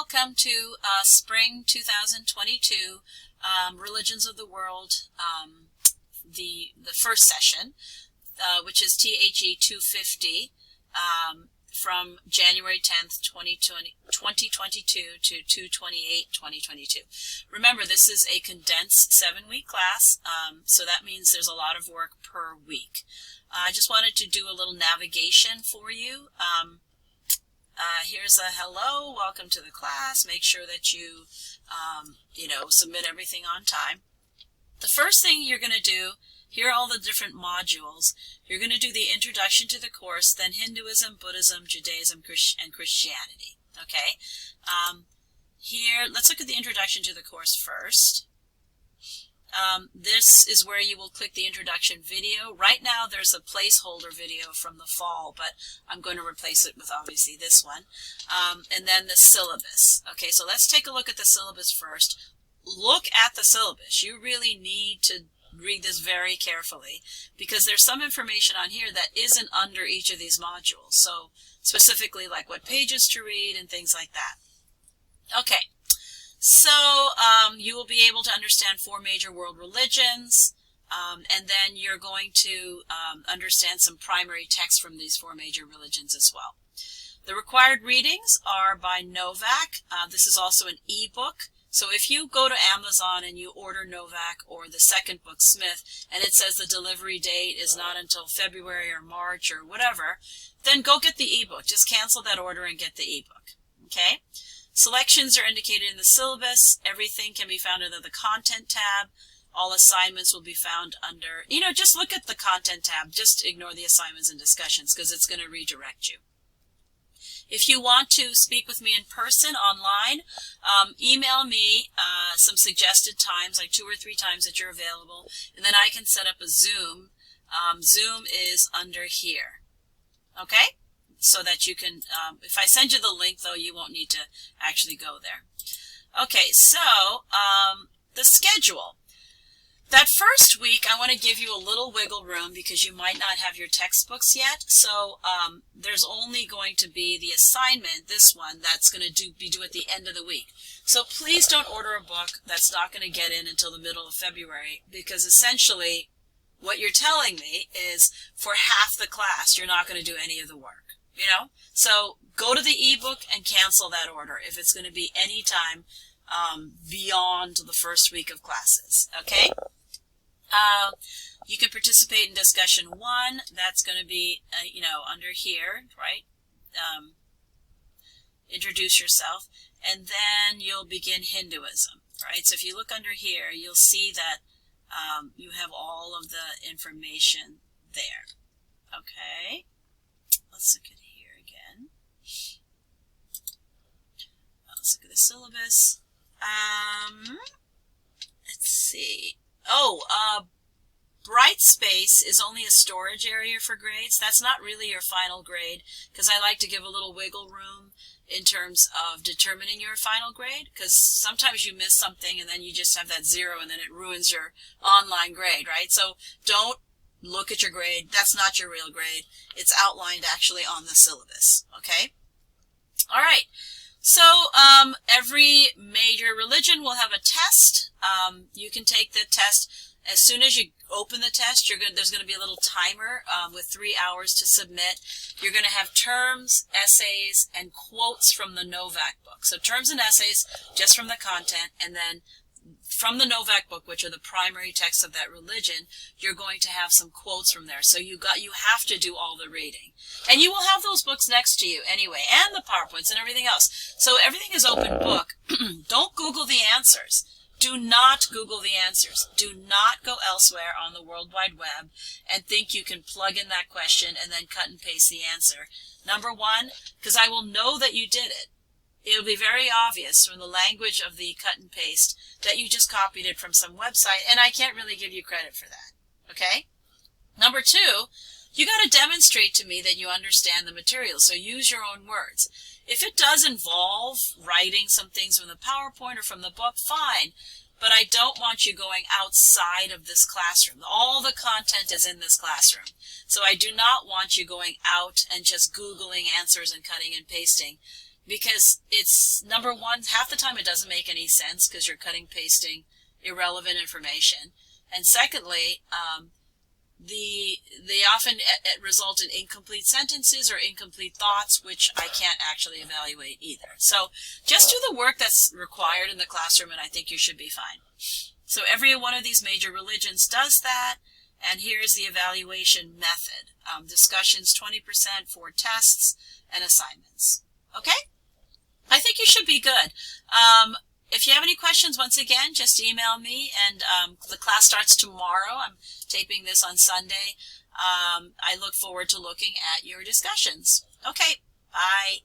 welcome to Spring 2022 Religions of the World, the first session, which is THE 250 from January 10th, 2022 to 2/28/2022. Remember, this is a condensed 7-week class, so that means there's a lot of work per week. I just wanted to do a little navigation for you. Here's a hello, welcome to the class. Make sure that you, submit everything on time. The first thing you're going to do, here are all the different modules. You're going to do the introduction to the course, then Hinduism, Buddhism, Judaism, and Christianity. Okay? Here, let's look at the introduction to the course first. This is where you will click the introduction video. Right now there's a placeholder video from the fall, but I'm going to replace it with obviously this one. And then the syllabus. Okay, so let's take a look at the syllabus first. Look at the syllabus. You really need to read this very carefully because there's some information on here that isn't under each of these modules. So specifically like what pages to read and things like that. Okay. So you will be able to understand 4 major world religions, and then you're going to understand some primary texts from these 4 major religions as well. The required readings are by Novak. This is also an ebook. So if you go to Amazon and you order Novak or the second book, Smith, and it says the delivery date is not until February or March or whatever, then go get the ebook. Just cancel that order and get the ebook. Okay? Selections are indicated in the syllabus. Everything can be found under the Content tab. All assignments will be found under, just look at the Content tab. Just ignore the assignments and discussions because it's going to redirect you. If you want to speak with me in person, online, email me some suggested times, like 2 or 3 times that you're available, and then I can set up a Zoom. Zoom is under here. Okay? So that you can, if I send you the link, though, you won't need to actually go there. Okay, so the schedule. That first week, I want to give you a little wiggle room because you might not have your textbooks yet. So there's only going to be the assignment, this one, that's going to be due at the end of the week. So please don't order a book that's not going to get in until the middle of February because essentially what you're telling me is for half the class, you're not going to do any of the work. So go to the ebook and cancel that order if it's going to be any time beyond the first week of classes. Okay? You can participate in discussion 1. That's going to be, under here, right? Introduce yourself. And then you'll begin Hinduism, right? So if you look under here, you'll see that you have all of the information there. Okay? Let's look at here again. Let's look at the syllabus. Let's see. Brightspace is only a storage area for grades. That's not really your final grade because I like to give a little wiggle room in terms of determining your final grade because sometimes you miss something and then you just have that 0 and then it ruins your online grade, right? So don't look at your grade. That's not your real grade. It's outlined actually on the syllabus. Okay? All right. So every major religion will have a test. You can take the test. As soon as you open the test, there's going to be a little timer with 3 hours to submit. You're going to have terms, essays, and quotes from the Novak book. So terms and essays just from the content, and then from the Novak book, which are the primary texts of that religion, you're going to have some quotes from there. So you have to do all the reading. And you will have those books next to you anyway, and the PowerPoints and everything else. So everything is open book. Don't Google the answers. Do not Google the answers. Do not go elsewhere on the World Wide Web and think you can plug in that question and then cut and paste the answer. Number 1, because I will know that you did it. It'll be very obvious from the language of the cut and paste that you just copied it from some website, and I can't really give you credit for that. Okay? Number 2, you got to demonstrate to me that you understand the material, so use your own words. If it does involve writing some things from the PowerPoint or from the book, fine, but I don't want you going outside of this classroom. All the content is in this classroom, so I do not want you going out and just Googling answers and cutting and pasting. because it's, number one, half the time it doesn't make any sense because you're cutting, pasting irrelevant information. And secondly, they often result in incomplete sentences or incomplete thoughts, which I can't actually evaluate either. So just do the work that's required in the classroom, and I think you should be fine. So every one of these major religions does that, and here's the evaluation method. Discussions 20% for tests and assignments. Okay? I think you should be good. If you have any questions, once again, just email me, and the class starts tomorrow. I'm taping this on Sunday. I look forward to looking at your discussions. Okay, bye.